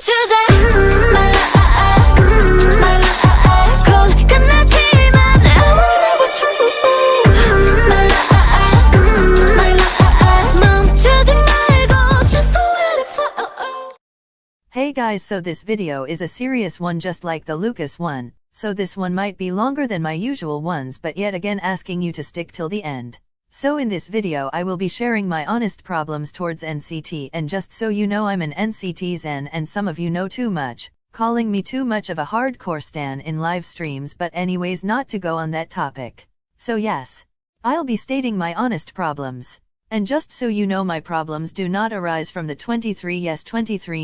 주제 말라 곧 끝나지만 I wanna watch you 말라 멈추지 말고 just let it flow. Hey guys, so this video is a serious one just like the Lucas one, so this one might be longer than my usual ones but yet again asking you to stick till the end. So in this video I will be sharing my honest problems towards NCT, and just so you know I'm an NCT Zen and some of you know too much, calling me too much of a hardcore stan in live streams, but anyways not to go on that topic. So yes, I'll be stating my honest problems. And just so you know, my problems do not arise from the 23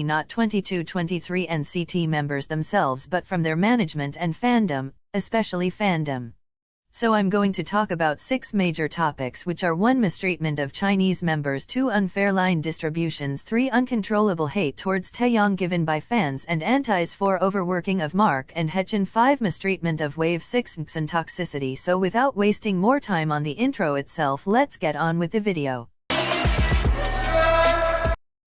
not 22-23 NCT members themselves but from their management and fandom, especially fandom. So I'm going to talk about 6 major topics, which are 1. Mistreatment of Chinese members, 2. Unfair line distributions, 3. Uncontrollable hate towards taeyong given by fans and antis, 4. Overworking of Mark and Hendery, 5. Mistreatment of wayv, 6. And toxicity. So without wasting more time on the intro itself, let's get on with the video.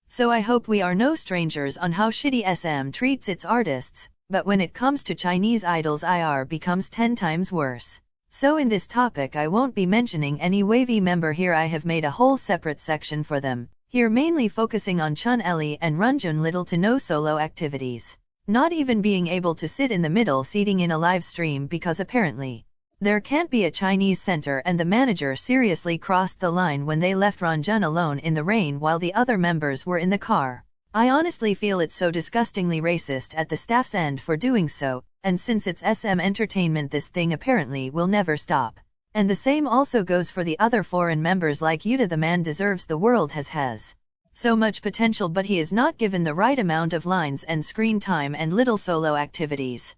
So I hope we are no strangers on how shitty SM treats its artists, but when it comes to Chinese idols IR becomes 10 times worse. So in this topic I won't be mentioning any wavy member here, I have made a whole separate section for them, here mainly focusing on Chun Ellie and Renjun, little to no solo activities. Not even being able to sit in the middle seating in a live stream because apparently there can't be a Chinese center, and the manager seriously crossed the line when they left Renjun alone in the rain while the other members were in the car. I honestly feel it's so disgustingly racist at the staff's end for doing so, and since it's SM entertainment this thing apparently will never stop. And the same also goes for the other foreign members like Yuta. The man deserves the world, has so much potential, but he is not given the right amount of lines and screen time and little solo activities.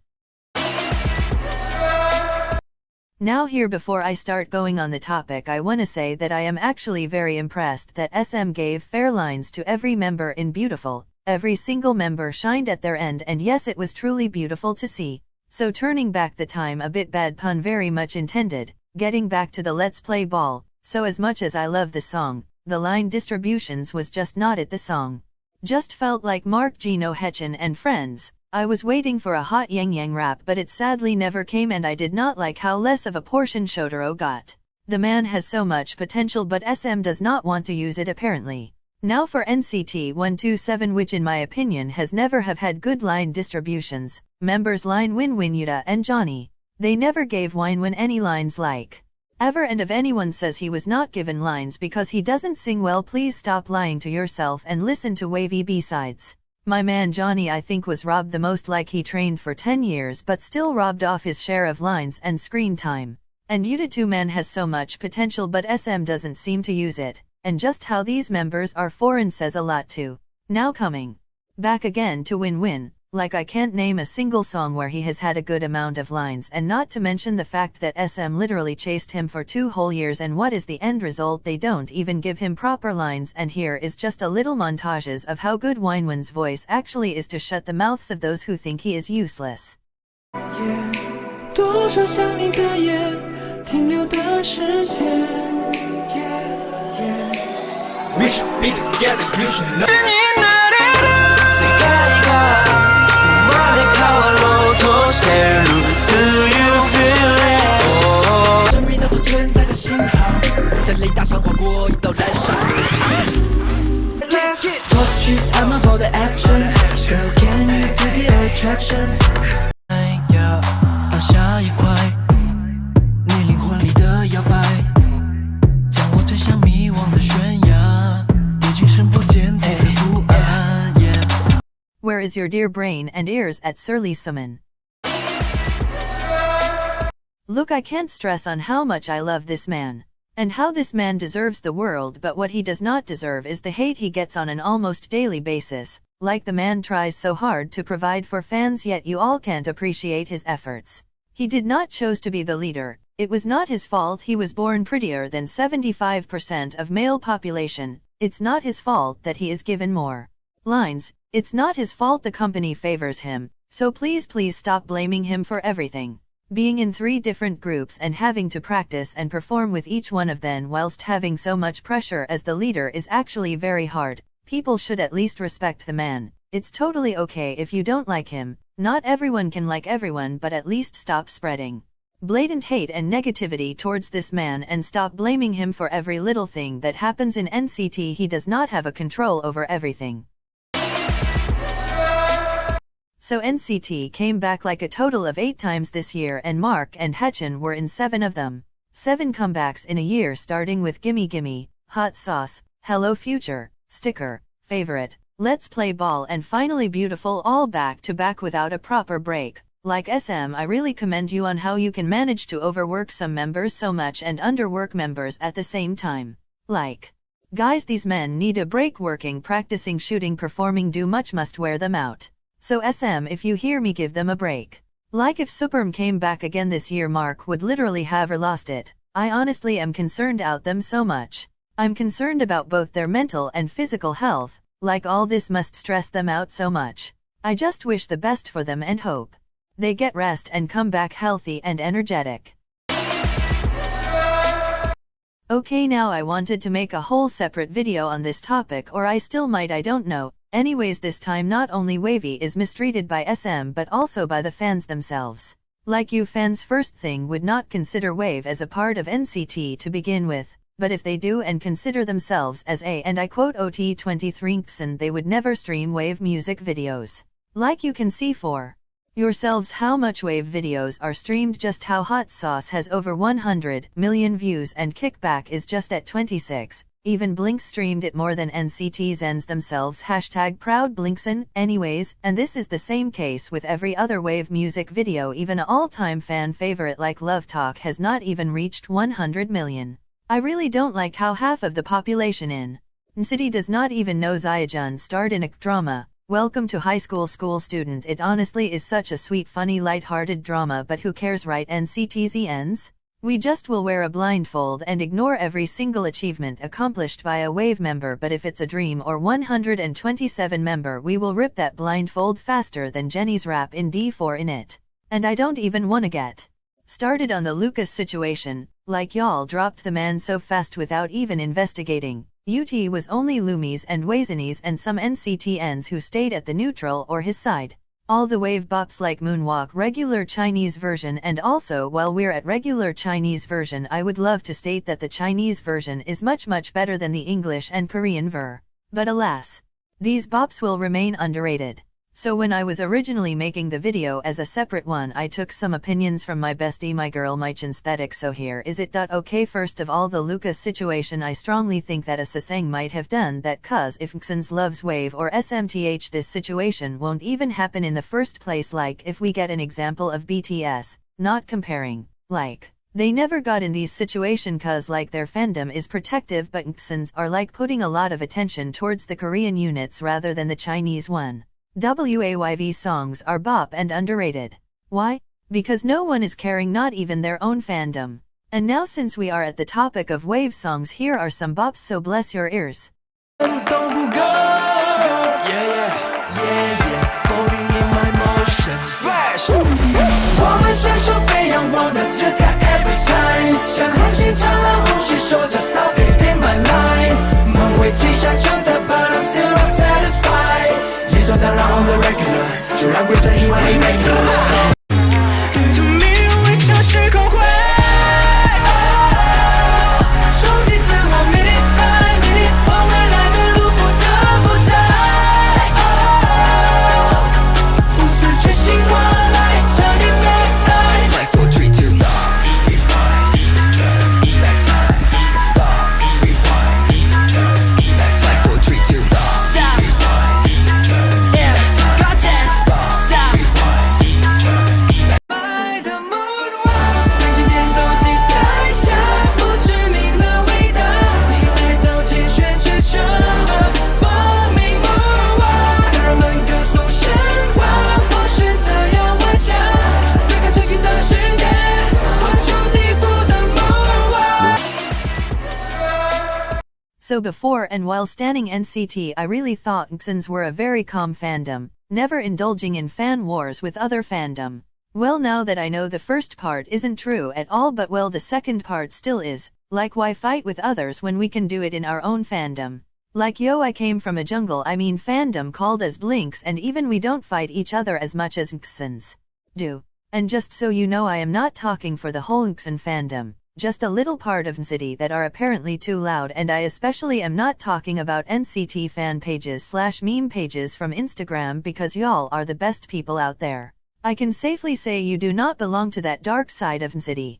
Now here, before I start going on the topic, I wanna say that I am actually very impressed that SM gave fair lines to every member in Beautiful. Every single member shined at their end, and yes, it was truly beautiful to see. So turning back the time a bit, bad pun very much intended, getting back to the Let's Play ball, so as much as I love the song, the line distributions was just not it. The song just felt like Mark Gino Hendery and Friends. I was waiting for a hot Yang Yang rap, but it sadly never came, and I did not like how less of a portion Shotaro got. The man has so much potential but SM does not want to use it apparently. Now for NCT 127, which in my opinion has never have had good line distributions, members line Winwin, Yuta and Johnny. They never gave winwin any lines like ever, and if anyone says he was not given lines because he doesn't sing well, please stop lying to yourself and listen to wavy B-sides. My man Johnny, I think, was robbed the most, like he trained for 10 years but still robbed off his share of lines and screen time. And Yuta too, man has so much potential but SM doesn't seem to use it. And just how these members are foreign says a lot too. Now coming back again to Winwin, like I can't name a single song where he has had a good amount of lines, and not to mention the fact that SM literally chased him for 2 whole years, and what is the end result? They don't even give him proper lines. And here is just a little montages of how good Winwin's voice actually is to shut the mouths of those who think he is useless. We should be together, you should know. I'm up for the action. Girl, can you feel the attraction? 到下一块，你灵魂里的摇摆，将我推向迷惘的悬崖，已经深不见底的不安。Where is your dear brain and ears at Surly Summon? Look, I can't stress on how much I love this man. And how this man deserves the world, but what he does not deserve is the hate he gets on an almost daily basis. Like, the man tries so hard to provide for fans, yet you all can't appreciate his efforts. He did not choose to be the leader. It was not his fault he was born prettier than 75% of male population. It's not his fault that he is given more lines. It's not his fault the company favors him. So please stop blaming him for everything. Being in 3 different groups and having to practice and perform with each one of them whilst having so much pressure as the leader is actually very hard. People should at least respect the man. It's totally okay if you don't like him. Not everyone can like everyone, but at least stop spreading blatant hate and negativity towards this man and stop blaming him for every little thing that happens in NCT. He does not have a control over everything. So NCT came back like a total of 8 times this year, and Mark and Hechin were in 7 of them. 7 comebacks in a year, starting with Gimme Gimme, Hot Sauce, Hello Future, Sticker, Favorite, Let's Play Ball, and finally Beautiful, all back to back without a proper break. Like SM, I really commend you on how you can manage to overwork some members so much and underwork members at the same time. Like, guys, these men need a break. Working, practicing, shooting, performing, do much, must wear them out. So SM, if you hear me, give them a break. Like if Superm came back again this year, Mark would literally have lost it. I honestly am concerned about them so much. I'm concerned about both their mental and physical health. Like all this must stress them out so much. I just wish the best for them and hope they get rest and come back healthy and energetic. Okay, now I wanted to make a whole separate video on this topic, or I still might, I don't know. Anyways, this time not only wayv is mistreated by SM but also by the fans themselves. Like, you fans first thing would not consider wayv as a part of NCT to begin with, but if they do and consider themselves as a, and I quote, OT23, they would never stream wayv music videos. Like, you can see for yourselves how much wayv videos are streamed, just how Hot Sauce has over 100 million views and Kickback is just at 26. Even Blink streamed it more than NCTzens themselves. #proud Blinkson. Anyways, and this is the same case with every other wayv music video. Even an all-time fan favorite like Love Talk has not even reached 100 million. I really don't like how half of the population in ncity does not even know Zaejun starred in a drama, Welcome to High School Student. It honestly is such a sweet, funny, light-hearted drama, but who cares, right, NCTzens? We just will wear a blindfold and ignore every single achievement accomplished by a wayv member, but if it's a dream or 127 member, we will rip that blindfold faster than Jennie's rap in D4 in it. And I don't even wanna get started on the Lucas situation. Like, y'all dropped the man so fast without even investigating. UT was only Loomies and Wayzonnies and some NCTns who stayed at the neutral or his side. All the wave bops like Moonwalk regular Chinese version, and also while we're at regular Chinese version, I would love to state that the Chinese version is much better than the English and Korean ver. But alas, these bops will remain underrated. So when I was originally making the video as a separate one, I took some opinions from my bestie, my girl, my chinsthetic. So here is it. Okay, first of all, the Lucas situation. I strongly think that a Sasang might have done that, cause if Xens loves wayv or SMTH, this situation won't even happen in the first place. Like, if we get an example of BTS, not comparing, like, they never got in these situation cause like their fandom is protective, but Xens are like putting a lot of attention towards the Korean units rather than the Chinese one. Wayv songs are bop and underrated. Why? Because no one is caring, not even their own fandom. And now, since we are at the topic of wayv songs, here are some bops, so bless your ears. Splash! 我们享受被仰望的姿态 every time， 像恒星灿烂，无需说着 stop it in my line， 梦会记下成的 but I'm still not satisfied， 理所当然 on the regular， 就让规则意外 irregular。 To me 为尝试空回，冲击自我 minute by minute， 往未来的路扶着不在，不死却醒过来，彻底没time。 5, 4, 3, 2 stop rewind stop rewind 5, 4, 3, 2 stop yeah got that stop爱的 moonwalk， 连经典都记在下，不知名的味道，你来到天选之中，风靡 moonwalk， 让人们歌颂神话，我选择要顽强，对抗全新的世界，画出第一步的 moonwalk。 So before and while standing NCT, I really thought Xens were a very calm fandom, never indulging in fan wars with other fandom. Well, now that I know the first part isn't true at all, but well, the second part still is. Like, why fight with others when we can do it in our own fandom? Like yo, I came from a jungle, I mean fandom called as blinks, and even we don't fight each other as much as nxons do. And just so you know, I am not talking for the whole nxon fandom, just a little part of ncity that are apparently too loud, and I especially am not talking about NCT fan pages / meme pages from Instagram, because y'all are the best people out there. I can safely say you do not belong to that dark side of ncity.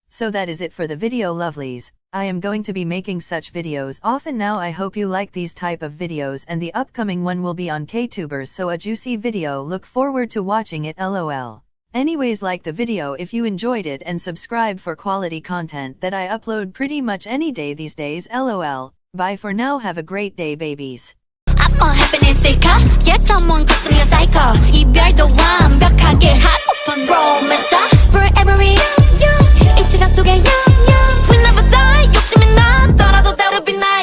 So that is it for the video, lovelies. I am going to be making such videos often now. I hope you like these type of videos, and the upcoming one will be on KTubers, so a juicy video, look forward to watching it, lol. Anyways, like the video if you enjoyed it, and subscribe for quality content that I upload pretty much any day these days, lol. Bye for now, have a great day, babies. I'm happiness일까? Yes, someone calls me a psycho. 이별도 완벽하게 하고픈 romance. Forever young, young. 이 시간 속에 young, young. We never die. 욕심이 나더라도 that'll be nice.